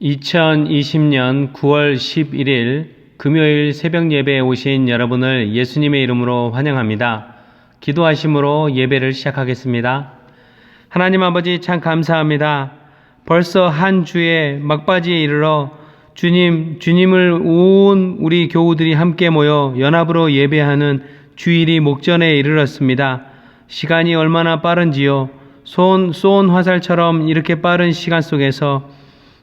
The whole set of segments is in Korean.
2020년 9월 11일 금요일 새벽 예배에 오신 여러분을 예수님의 이름으로 환영합니다. 기도하심으로 예배를 시작하겠습니다. 하나님 아버지 참 감사합니다. 벌써 한 주의 막바지에 이르러 주님을 온 우리 교우들이 함께 모여 연합으로 예배하는 주일이 목전에 이르렀습니다. 시간이 얼마나 빠른지요. 쏜 화살처럼 이렇게 빠른 시간 속에서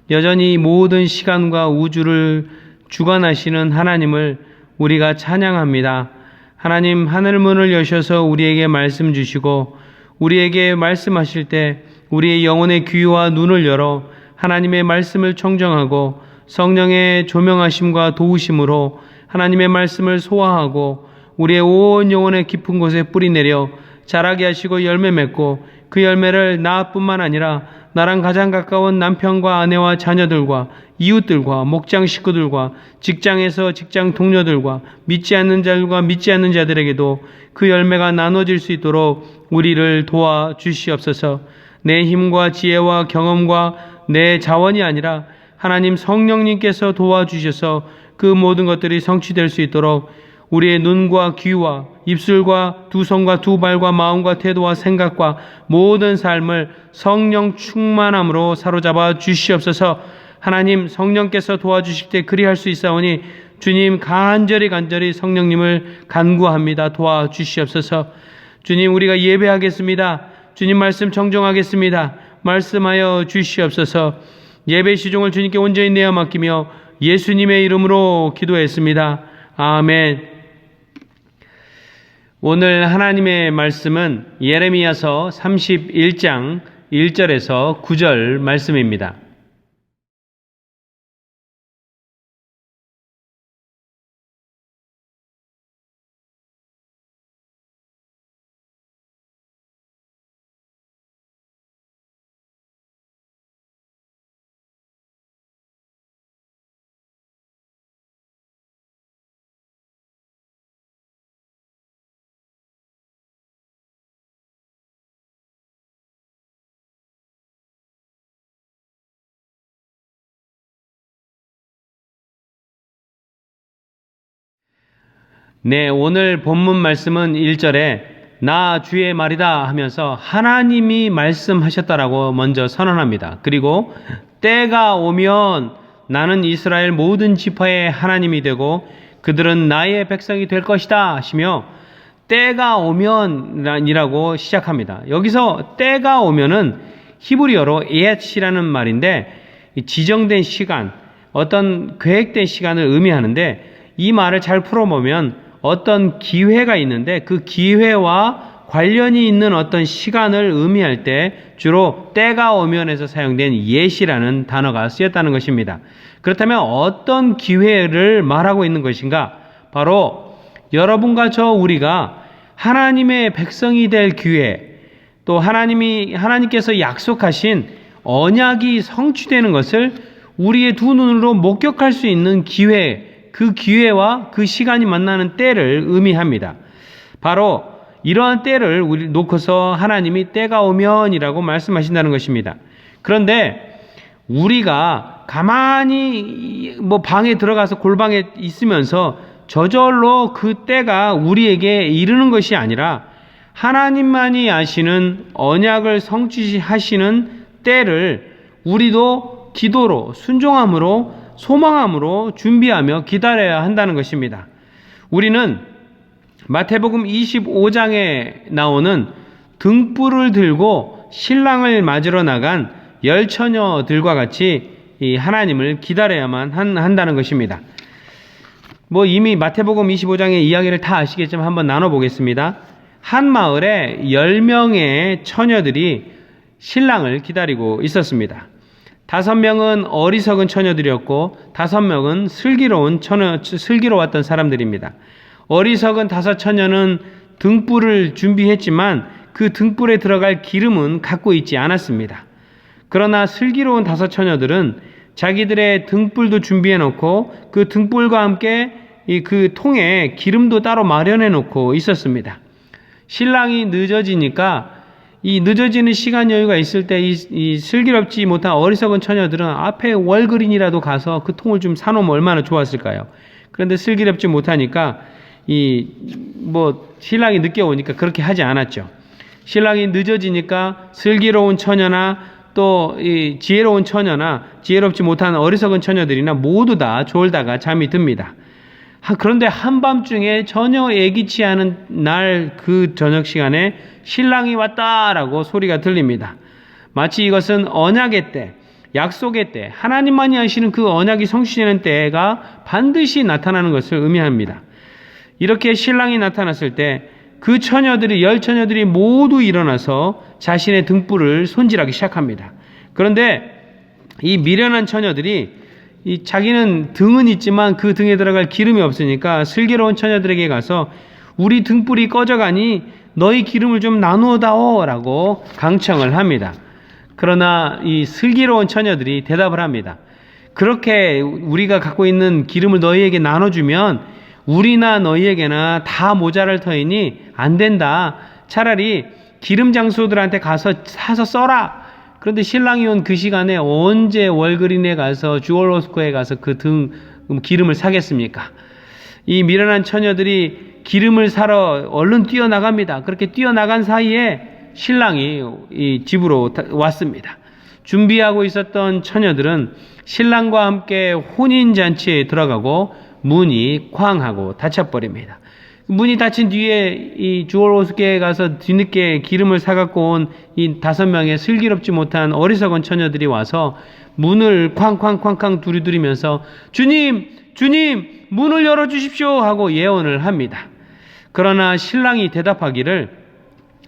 여전히 모든 시간과 우주를 주관하시는 하나님을 우리가 찬양합니다. 하나님, 하늘문을 여셔서 우리에게 말씀 주시고 우리에게 말씀하실 때 우리의 영혼의 귀와 눈을 열어 하나님의 말씀을 청정하고 성령의 조명하심과 도우심으로 하나님의 말씀을 소화하고 우리의 온 영혼의 깊은 곳에 뿌리내려 자라게 하시고 열매 맺고 그 열매를 나뿐만 아니라 나랑 가장 가까운 남편과 아내와 자녀들과 이웃들과 목장 식구들과 직장에서 직장 동료들과 믿지 않는 자들과 믿지 않는 자들에게도 그 열매가 나눠질 수 있도록 우리를 도와주시옵소서. 내 힘과 지혜와 경험과 내 자원이 아니라 하나님 성령님께서 도와주셔서 그 모든 것들이 성취될 수 있도록 우리의 눈과 귀와 입술과 두 손과 두 발과 마음과 태도와 생각과 모든 삶을 성령 충만함으로 사로잡아 주시옵소서. 하나님, 성령께서 도와주실 때 그리할 수 있사오니 주님 간절히 성령님을 간구합니다. 도와주시옵소서. 주님, 우리가 예배하겠습니다. 주님 말씀 정정하겠습니다. 말씀하여 주시옵소서. 예배 시종을 주님께 온전히 내어 맡기며 예수님의 이름으로 기도했습니다. 아멘. 오늘 하나님의 말씀은 예레미야서 31장 1절에서 9절 말씀입니다. 네, 오늘 본문 말씀은 1절에 나 주의 말이다 하면서 하나님이 말씀하셨다라고 먼저 선언합니다. 그리고 때가 오면 나는 이스라엘 모든 지파의 하나님이 되고 그들은 나의 백성이 될 것이다 하시며 때가 오면이라고 시작합니다. 여기서 때가 오면은 히브리어로 에얏이라는 말인데 지정된 시간, 어떤 계획된 시간을 의미하는데 이 말을 잘 풀어보면 어떤 기회가 있는데 그 기회와 관련이 있는 어떤 시간을 의미할 때 주로 때가 오면에서 사용된 yet이라는 단어가 쓰였다는 것입니다. 그렇다면 어떤 기회를 말하고 있는 것인가? 바로 여러분과 우리가 하나님의 백성이 될 기회, 또 하나님께서 약속하신 언약이 성취되는 것을 우리의 두 눈으로 목격할 수 있는 기회, 그 기회와 그 시간이 만나는 때를 의미합니다. 바로 이러한 때를 우리 놓고서 하나님이 때가 오면이라고 말씀하신다는 것입니다. 그런데 우리가 가만히 방에 들어가서 골방에 있으면서 저절로 그 때가 우리에게 이르는 것이 아니라 하나님만이 아시는 언약을 성취하시는 때를 우리도 기도로 순종함으로 소망함으로 준비하며 기다려야 한다는 것입니다. 우리는 마태복음 25장에 나오는 등불을 들고 신랑을 맞으러 나간 10처녀들과 같이 이 하나님을 기다려야만 한다는 것입니다. 이미 마태복음 25장의 이야기를 다 아시겠지만 한번 나눠보겠습니다. 한 마을에 10명의 처녀들이 신랑을 기다리고 있었습니다. 5명은 어리석은 처녀들이었고 5명은 슬기로웠던 사람들입니다. 어리석은 5처녀는 등불을 준비했지만 그 등불에 들어갈 기름은 갖고 있지 않았습니다. 그러나 슬기로운 5처녀들은 자기들의 등불도 준비해 놓고 그 등불과 함께 그 통에 기름도 따로 마련해 놓고 있었습니다. 신랑이 늦어지니까 이 늦어지는 시간 여유가 있을 때 이 슬기롭지 못한 어리석은 처녀들은 앞에 월그린이라도 가서 그 통을 좀 사놓으면 얼마나 좋았을까요? 그런데 슬기롭지 못하니까 신랑이 늦게 오니까 그렇게 하지 않았죠. 신랑이 늦어지니까 슬기로운 처녀나 또 이 지혜로운 처녀나 지혜롭지 못한 어리석은 처녀들이나 모두 다 졸다가 잠이 듭니다. 그런데 한밤중에 전혀 예기치 않은 날 그 저녁 시간에 신랑이 왔다라고 소리가 들립니다. 마치 이것은 언약의 때, 약속의 때, 하나님만이 하시는 그 언약이 성취되는 때가 반드시 나타나는 것을 의미합니다. 이렇게 신랑이 나타났을 때 그 처녀들이, 10처녀들이 모두 일어나서 자신의 등불을 손질하기 시작합니다. 그런데 이 미련한 처녀들이 자기는 등은 있지만 그 등에 들어갈 기름이 없으니까 슬기로운 처녀들에게 가서 우리 등불이 꺼져가니 너희 기름을 좀 나누어 다오라고 강청을 합니다. 그러나 이 슬기로운 처녀들이 대답을 합니다. 그렇게 우리가 갖고 있는 기름을 너희에게 나눠주면 우리나 너희에게나 다 모자랄 터이니 안 된다. 차라리 기름 장수들한테 가서 사서 써라. 그런데 신랑이 온 그 시간에 언제 월그린에 가서 주얼로스코에 가서 그 기름을 사겠습니까? 이 미련한 처녀들이 기름을 사러 얼른 뛰어나갑니다. 그렇게 뛰어나간 사이에 신랑이 이 집으로 왔습니다. 준비하고 있었던 처녀들은 신랑과 함께 혼인잔치에 들어가고 문이 쾅 하고 닫혀버립니다. 문이 닫힌 뒤에 이 주얼로스코에 가서 뒤늦게 기름을 사갖고 온 이 5명의 슬기롭지 못한 어리석은 처녀들이 와서 문을 쾅쾅쾅쾅 두드리면서 주님 문을 열어주십시오 하고 예언을 합니다. 그러나 신랑이 대답하기를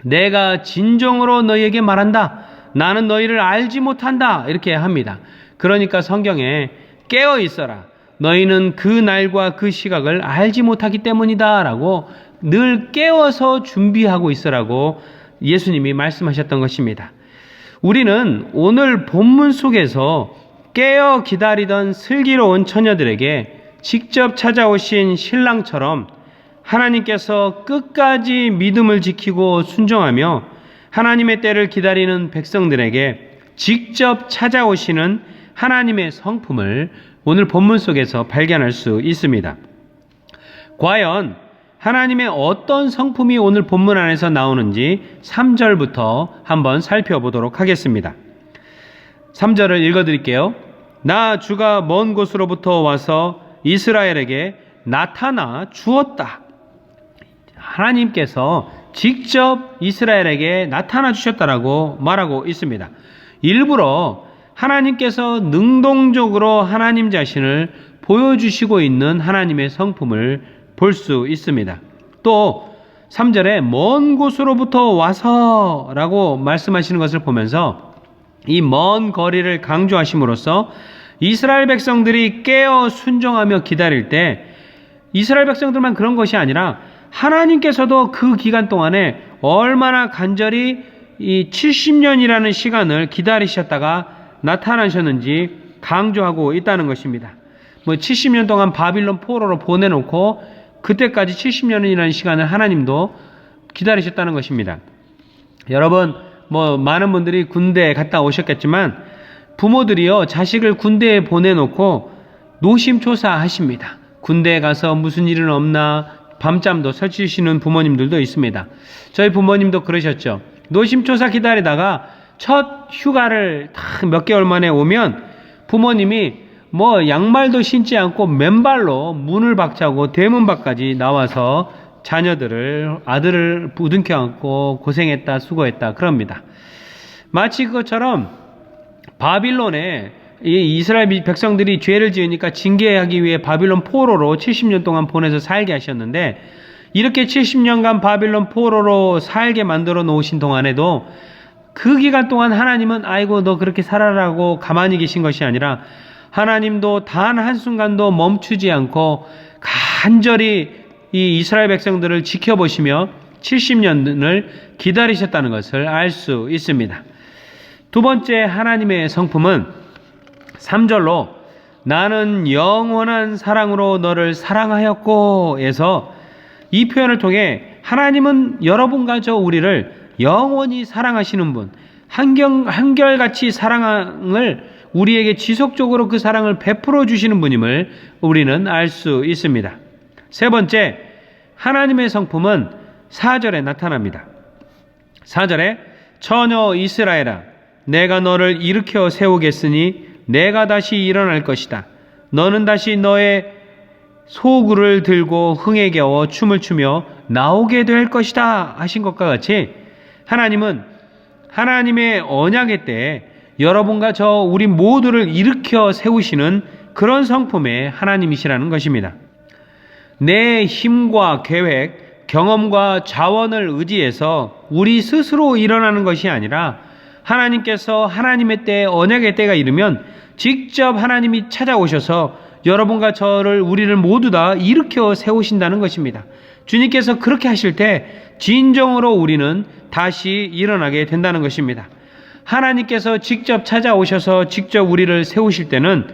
내가 진정으로 너희에게 말한다. 나는 너희를 알지 못한다. 이렇게 합니다. 그러니까 성경에 깨어 있어라. 너희는 그 날과 그 시각을 알지 못하기 때문이다 라고 늘 깨워서 준비하고 있으라고 예수님이 말씀하셨던 것입니다. 우리는 오늘 본문 속에서 깨어 기다리던 슬기로운 처녀들에게 직접 찾아오신 신랑처럼 하나님께서 끝까지 믿음을 지키고 순종하며 하나님의 때를 기다리는 백성들에게 직접 찾아오시는 하나님의 성품을 오늘 본문 속에서 발견할 수 있습니다. 과연 하나님의 어떤 성품이 오늘 본문 안에서 나오는지 3절부터 한번 살펴보도록 하겠습니다. 3절을 읽어드릴게요. 나 주가 먼 곳으로부터 와서 이스라엘에게 나타나 주었다. 하나님께서 직접 이스라엘에게 나타나 주셨다라고 말하고 있습니다. 일부러 하나님께서 능동적으로 하나님 자신을 보여주시고 있는 하나님의 성품을 볼 수 있습니다. 또 3절에 먼 곳으로부터 와서라고 말씀하시는 것을 보면서 이 먼 거리를 강조하심으로써 이스라엘 백성들이 깨어 순종하며 기다릴 때 이스라엘 백성들만 그런 것이 아니라 하나님께서도 그 기간 동안에 얼마나 간절히 이 70년이라는 시간을 기다리셨다가 나타나셨는지 강조하고 있다는 것입니다. 70년 동안 바빌론 포로로 보내놓고 그때까지 70년이라는 시간을 하나님도 기다리셨다는 것입니다. 여러분, 많은 분들이 군대에 갔다 오셨겠지만 부모들이요, 자식을 군대에 보내놓고 노심초사 하십니다. 군대에 가서 무슨 일은 없나 밤잠도 설치시는 부모님들도 있습니다. 저희 부모님도 그러셨죠. 노심초사 기다리다가 첫 휴가를 딱 몇 개월 만에 오면 부모님이 양말도 신지 않고 맨발로 문을 박차고 대문 밖까지 나와서 아들을 부둥켜 안고 고생했다, 수고했다, 그럽니다. 마치 그것처럼 바빌론에 이 이스라엘 백성들이 죄를 지으니까 징계하기 위해 바빌론 포로로 70년 동안 보내서 살게 하셨는데 이렇게 70년간 바빌론 포로로 살게 만들어 놓으신 동안에도 그 기간 동안 하나님은 아이고 너 그렇게 살아라고 가만히 계신 것이 아니라 하나님도 단 한순간도 멈추지 않고 간절히 이 이스라엘 백성들을 지켜보시며 70년을 기다리셨다는 것을 알 수 있습니다. 두 번째 하나님의 성품은 3절로 나는 영원한 사랑으로 너를 사랑하였고 에서 이 표현을 통해 하나님은 여러분과 저 우리를 영원히 사랑하시는 분, 한결같이 사랑을 우리에게 지속적으로 그 사랑을 베풀어 주시는 분임을 우리는 알 수 있습니다. 세 번째, 하나님의 성품은 4절에 나타납니다. 4절에 처녀 이스라엘아, 내가 너를 일으켜 세우겠으니 내가 다시 일어날 것이다. 너는 다시 너의 소구를 들고 흥에 겨워 춤을 추며 나오게 될 것이다 하신 것과 같이 하나님은 하나님의 언약의 때에 여러분과 우리 모두를 일으켜 세우시는 그런 성품의 하나님이시라는 것입니다. 내 힘과 계획, 경험과 자원을 의지해서 우리 스스로 일어나는 것이 아니라 하나님께서 하나님의 때, 언약의 때가 이르면 직접 하나님이 찾아오셔서 여러분과 우리를 모두 다 일으켜 세우신다는 것입니다. 주님께서 그렇게 하실 때 진정으로 우리는 다시 일어나게 된다는 것입니다. 하나님께서 직접 찾아오셔서 직접 우리를 세우실 때는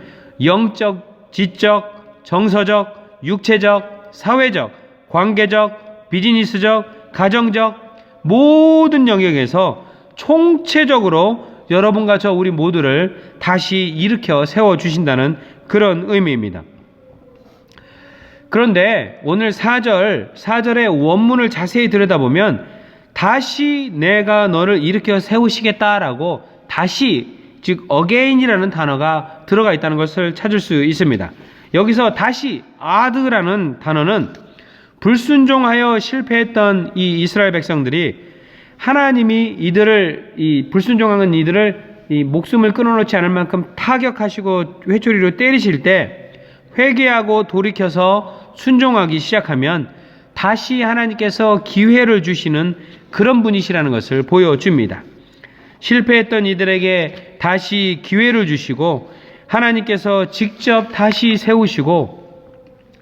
영적, 지적, 정서적, 육체적, 사회적, 관계적, 비즈니스적, 가정적 모든 영역에서 총체적으로 여러분과 우리 모두를 다시 일으켜 세워주신다는 그런 의미입니다. 그런데 오늘 4절의 원문을 자세히 들여다보면 다시 내가 너를 일으켜 세우시겠다라고 다시, 즉 again이라는 단어가 들어가 있다는 것을 찾을 수 있습니다. 여기서 다시 아드라는 단어는 불순종하여 실패했던 이 이스라엘 백성들이 하나님이 불순종한 이들을 목숨을 끊어놓지 않을 만큼 타격하시고 회초리로 때리실 때 회개하고 돌이켜서 순종하기 시작하면 다시 하나님께서 기회를 주시는 그런 분이시라는 것을 보여줍니다. 실패했던 이들에게 다시 기회를 주시고 하나님께서 직접 다시 세우시고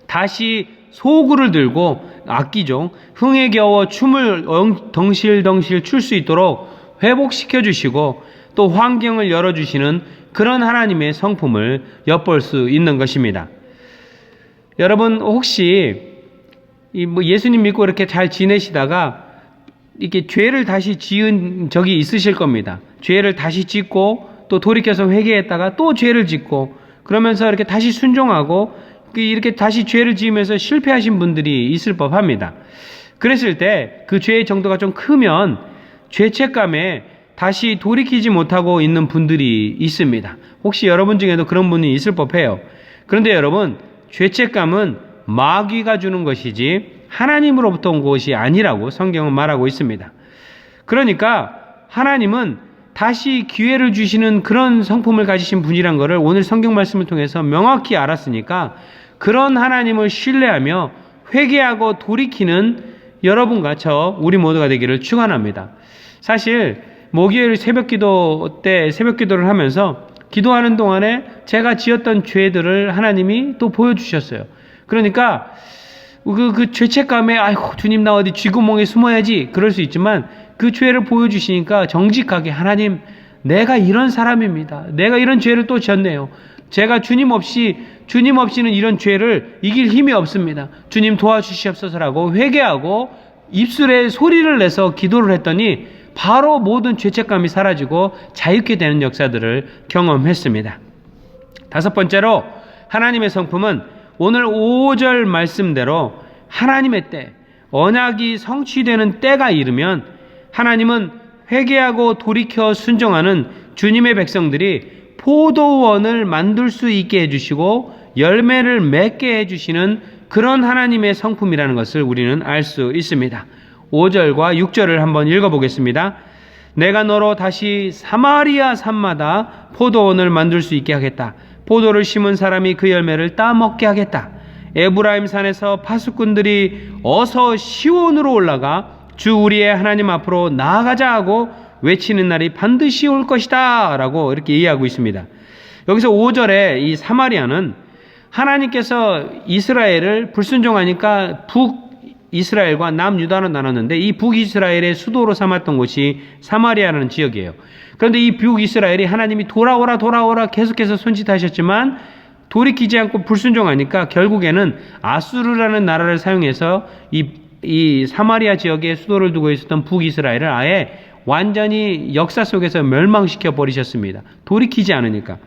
다시 소구를 들고 악기종 흥에 겨워 춤을 덩실덩실 출 수 있도록 회복시켜 주시고 또 환경을 열어주시는 그런 하나님의 성품을 엿볼 수 있는 것입니다. 여러분 혹시 예수님 믿고 이렇게 잘 지내시다가 이렇게 죄를 다시 지은 적이 있으실 겁니다. 죄를 다시 짓고 또 돌이켜서 회개했다가 또 죄를 짓고 그러면서 이렇게 다시 순종하고 이렇게 다시 죄를 지으면서 실패하신 분들이 있을 법합니다. 그랬을 때 그 죄의 정도가 좀 크면 죄책감에 다시 돌이키지 못하고 있는 분들이 있습니다. 혹시 여러분 중에도 그런 분이 있을 법해요. 그런데 여러분, 죄책감은 마귀가 주는 것이지 하나님으로부터 온 것이 아니라고 성경은 말하고 있습니다. 그러니까 하나님은 다시 기회를 주시는 그런 성품을 가지신 분이란 것을 오늘 성경 말씀을 통해서 명확히 알았으니까 그런 하나님을 신뢰하며 회개하고 돌이키는 여러분과 우리 모두가 되기를 축원합니다. 사실 목요일 새벽기도 때 새벽기도를 하면서 기도하는 동안에 제가 지었던 죄들을 하나님이 또 보여주셨어요. 그러니까 그 죄책감에 아이고 주님 나 어디 쥐구멍에 숨어야지 그럴 수 있지만 그 죄를 보여주시니까 정직하게 하나님 내가 이런 사람입니다. 내가 이런 죄를 또 졌네요. 제가 주님 없이는 이런 죄를 이길 힘이 없습니다. 주님 도와주시옵소서라고 회개하고 입술에 소리를 내서 기도를 했더니 바로 모든 죄책감이 사라지고 자유케 되는 역사들을 경험했습니다. 다섯 번째로 하나님의 성품은 오늘 5절 말씀대로 하나님의 때, 언약이 성취되는 때가 이르면 하나님은 회개하고 돌이켜 순종하는 주님의 백성들이 포도원을 만들 수 있게 해주시고 열매를 맺게 해주시는 그런 하나님의 성품이라는 것을 우리는 알 수 있습니다. 5절과 6절을 한번 읽어보겠습니다. 내가 너로 다시 사마리아 산마다 포도원을 만들 수 있게 하겠다. 포도를 심은 사람이 그 열매를 따먹게 하겠다. 에브라임 산에서 파수꾼들이 어서 시온으로 올라가 주 우리의 하나님 앞으로 나아가자 하고 외치는 날이 반드시 올 것이다 라고 이렇게 이해하고 있습니다. 여기서 5절에 이 사마리아는 하나님께서 이스라엘을 불순종하니까 북이스라엘과 남유다로 나눴는데 이 북이스라엘의 수도로 삼았던 곳이 사마리아라는 지역이에요. 그런데 이 북이스라엘이 하나님이 돌아오라 계속해서 손짓하셨지만 돌이키지 않고 불순종하니까 결국에는 아수르라는 나라를 사용해서 이 이 사마리아 지역에 수도를 두고 있었던 북이스라엘을 아예 완전히 역사 속에서 멸망시켜 버리셨습니다. 돌이키지 않으니까.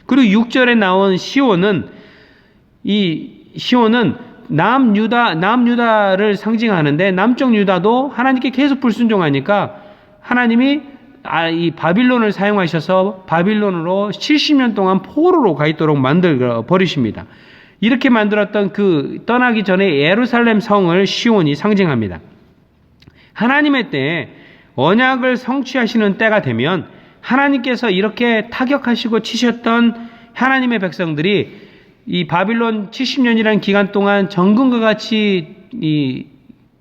그리고 6절에 나온 시온은 남유다를 상징하는데 남쪽 유다도 하나님께 계속 불순종하니까 하나님이 이 바빌론을 사용하셔서 바빌론으로 70년 동안 포로로 가 있도록 만들어 버리십니다. 이렇게 만들었던 그 떠나기 전에 예루살렘 성을 시온이 상징합니다. 하나님의 때에 언약을 성취하시는 때가 되면 하나님께서 이렇게 타격하시고 치셨던 하나님의 백성들이 이 바빌론 70년이라는 기간 동안 정금과 같이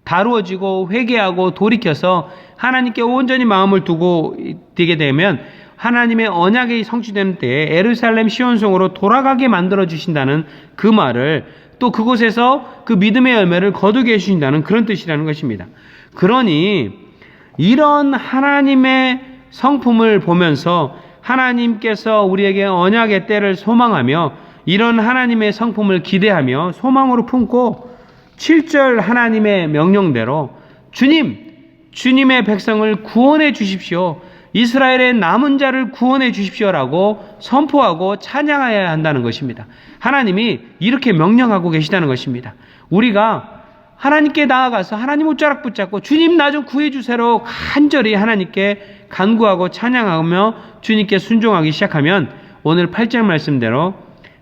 다루어지고 회개하고 돌이켜서 하나님께 온전히 마음을 두고 되게 되면 하나님의 언약이 성취되는 때에 예루살렘 시온성으로 돌아가게 만들어 주신다는 그 말을 또 그곳에서 그 믿음의 열매를 거두게 해주신다는 그런 뜻이라는 것입니다. 그러니 이런 하나님의 성품을 보면서 하나님께서 우리에게 언약의 때를 소망하며 이런 하나님의 성품을 기대하며 소망으로 품고 7절 하나님의 명령대로 주님의 백성을 구원해 주십시오. 이스라엘의 남은 자를 구원해 주십시오라고 선포하고 찬양해야 한다는 것입니다. 하나님이 이렇게 명령하고 계시다는 것입니다. 우리가 하나님께 나아가서 하나님 옷자락 붙잡고 주님 나 좀 구해 주세요 간절히 하나님께 간구하고 찬양하며 주님께 순종하기 시작하면 오늘 8절 말씀대로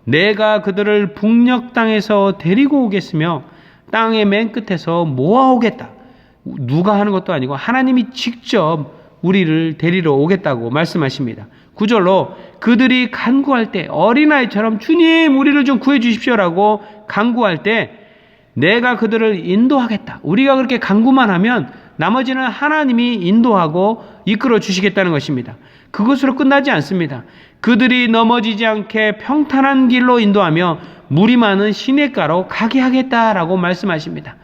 내가 그들을 북녘 땅에서 데리고 오겠으며 땅의 맨 끝에서 모아오겠다. 누가 하는 것도 아니고 하나님이 직접 우리를 데리러 오겠다고 말씀하십니다. 9절로 그들이 간구할 때 어린아이처럼 주님 우리를 좀 구해 주십시오라고 간구할 때 내가 그들을 인도하겠다. 우리가 그렇게 간구만 하면 나머지는 하나님이 인도하고 이끌어 주시겠다는 것입니다. 그것으로 끝나지 않습니다. 그들이 넘어지지 않게 평탄한 길로 인도하며 물이 많은 시냇가로 가게 하겠다라고 말씀하십니다.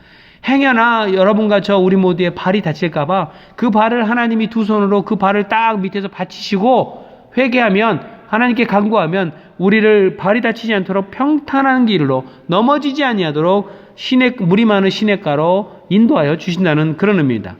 행여나 여러분과 저 우리 모두의 발이 다칠까봐 그 발을 하나님이 두 손으로 그 발을 딱 밑에서 받치시고 회개하면 하나님께 간구하면 우리를 발이 다치지 않도록 평탄한 길로 넘어지지 아니하도록 물이 많은 시냇가로 인도하여 주신다는 그런 의미입니다.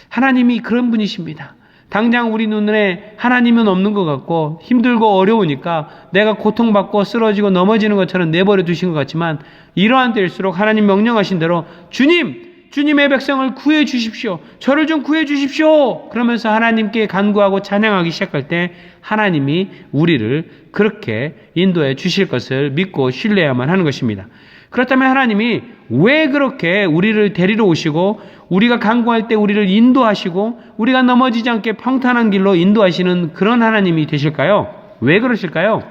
하나님이 그런 분이십니다. 당장 우리 눈에 하나님은 없는 것 같고 힘들고 어려우니까 내가 고통받고 쓰러지고 넘어지는 것처럼 내버려 두신 것 같지만 이러한 때일수록 하나님 명령하신 대로 주님의 백성을 구해 주십시오. 저를 좀 구해 주십시오. 그러면서 하나님께 간구하고 찬양하기 시작할 때 하나님이 우리를 그렇게 인도해 주실 것을 믿고 신뢰해야만 하는 것입니다. 그렇다면 하나님이 왜 그렇게 우리를 데리러 오시고 우리가 간구할 때 우리를 인도하시고 우리가 넘어지지 않게 평탄한 길로 인도하시는 그런 하나님이 되실까요? 왜 그러실까요?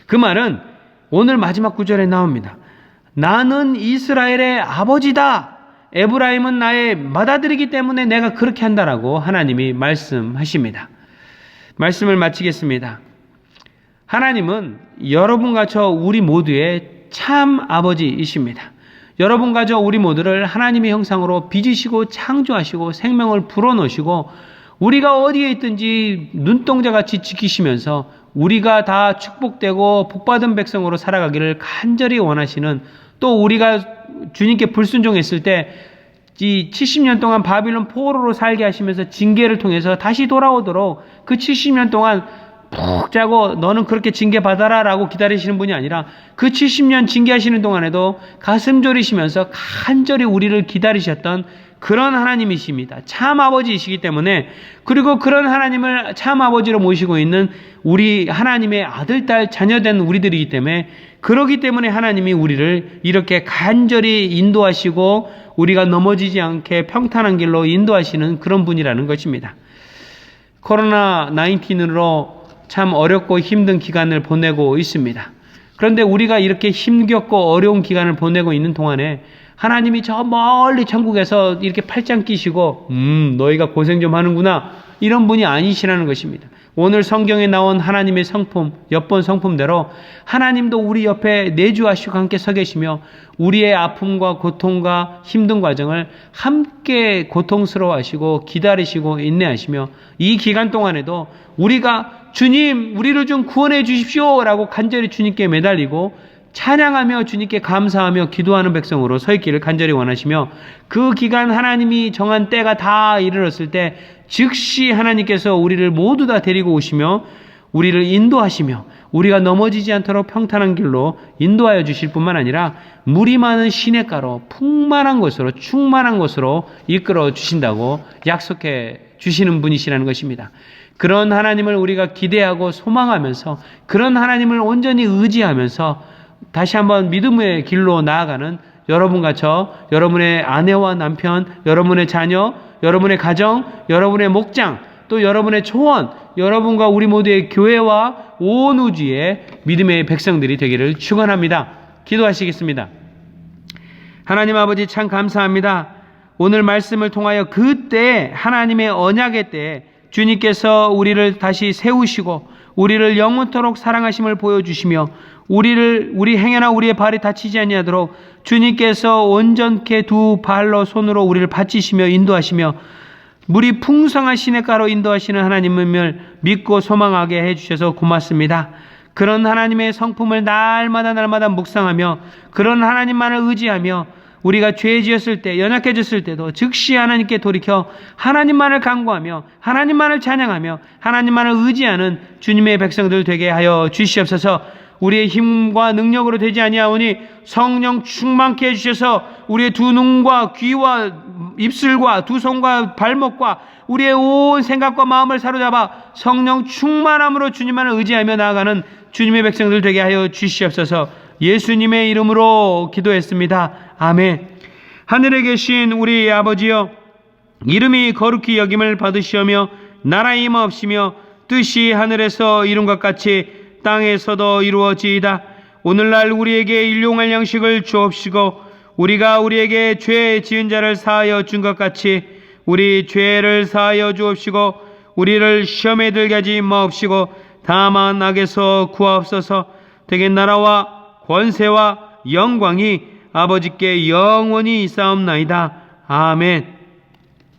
그 말은 오늘 마지막 구절에 나옵니다. 나는 이스라엘의 아버지다. 에브라임은 나의 맏아들이기 때문에 내가 그렇게 한다라고 하나님이 말씀하십니다. 말씀을 마치겠습니다. 하나님은 여러분과 저 우리 모두의 참 아버지이십니다. 여러분과 저 우리 모두를 하나님의 형상으로 빚으시고 창조하시고 생명을 불어넣으시고 우리가 어디에 있든지 눈동자같이 지키시면서 우리가 다 축복되고 복받은 백성으로 살아가기를 간절히 원하시는 또 우리가 주님께 불순종했을 때 이 70년 동안 바빌론 포로로 살게 하시면서 징계를 통해서 다시 돌아오도록 그 70년 동안 푹 자고 너는 그렇게 징계받아라 라고 기다리시는 분이 아니라 그 70년 징계하시는 동안에도 가슴 졸이시면서 간절히 우리를 기다리셨던 그런 하나님이십니다. 참 아버지이시기 때문에 그리고 그런 하나님을 참 아버지로 모시고 있는 우리 하나님의 아들, 딸, 자녀된 우리들이기 때문에 그러기 때문에 하나님이 우리를 이렇게 간절히 인도하시고 우리가 넘어지지 않게 평탄한 길로 인도하시는 그런 분이라는 것입니다. 코로나 19으로 참 어렵고 힘든 기간을 보내고 있습니다. 그런데 우리가 이렇게 힘겹고 어려운 기간을 보내고 있는 동안에 하나님이 저 멀리 천국에서 이렇게 팔짱 끼시고 너희가 고생 좀 하는구나 이런 분이 아니시라는 것입니다. 오늘 성경에 나온 하나님의 성품, 엿본 성품대로 하나님도 우리 옆에 내주하시고 함께 서 계시며 우리의 아픔과 고통과 힘든 과정을 함께 고통스러워하시고 기다리시고 인내하시며 이 기간 동안에도 우리가 주님 우리를 좀 구원해 주십시오 라고 간절히 주님께 매달리고 찬양하며 주님께 감사하며 기도하는 백성으로 서 있기를 간절히 원하시며, 그 기간 하나님이 정한 때가 다 이르렀을 때 즉시 하나님께서 우리를 모두 다 데리고 오시며 우리를 인도하시며 우리가 넘어지지 않도록 평탄한 길로 인도하여 주실 뿐만 아니라 물이 많은 시냇가로 풍만한 곳으로 충만한 곳으로 이끌어 주신다고 약속해 주시는 분이시라는 것입니다. 그런 하나님을 우리가 기대하고 소망하면서, 그런 하나님을 온전히 의지하면서 다시 한번 믿음의 길로 나아가는 여러분과 저, 여러분의 아내와 남편, 여러분의 자녀, 여러분의 가정, 여러분의 목장, 또 여러분의 초원, 여러분과 우리 모두의 교회와 온 우주의 믿음의 백성들이 되기를 축원합니다. 기도하시겠습니다. 하나님 아버지, 참 감사합니다. 오늘 말씀을 통하여 그때 하나님의 언약의 때에 주님께서 우리를 다시 세우시고 우리를 영원토록 사랑하심을 보여주시며 우리 행여나 우리의 발이 다치지 아니하도록 주님께서 온전케 두 발로 손으로 우리를 받치시며 인도하시며 물이 풍성한 시냇가로 인도하시는 하나님을 믿고 소망하게 해주셔서 고맙습니다. 그런 하나님의 성품을 날마다 묵상하며 그런 하나님만을 의지하며 우리가 죄 지었을 때, 연약해졌을 때도 즉시 하나님께 돌이켜 하나님만을 간구하며 하나님만을 찬양하며 하나님만을 의지하는 주님의 백성들 되게 하여 주시옵소서. 우리의 힘과 능력으로 되지 아니하오니 성령 충만케 해주셔서 우리의 두 눈과 귀와 입술과 두 손과 발목과 우리의 온 생각과 마음을 사로잡아 성령 충만함으로 주님만을 의지하며 나아가는 주님의 백성들 되게 하여 주시옵소서. 예수님의 이름으로 기도했습니다. 아멘. 하늘에 계신 우리 아버지여, 이름이 거룩히 여김을 받으시오며 나라의 임하옵시며 뜻이 하늘에서 이룬 것 같이 땅에서도 이루어지이다. 오늘날 우리에게 일용할 양식을 주옵시고 우리가 우리에게 죄 지은 자를 사하여 준 것 같이 우리 죄를 사하여 주옵시고 우리를 시험에 들게 하지 마옵시고 다만 악에서 구하옵소서. 되게 나라와 권세와 영광이 아버지께 영원히 있사옵나이다. 아멘.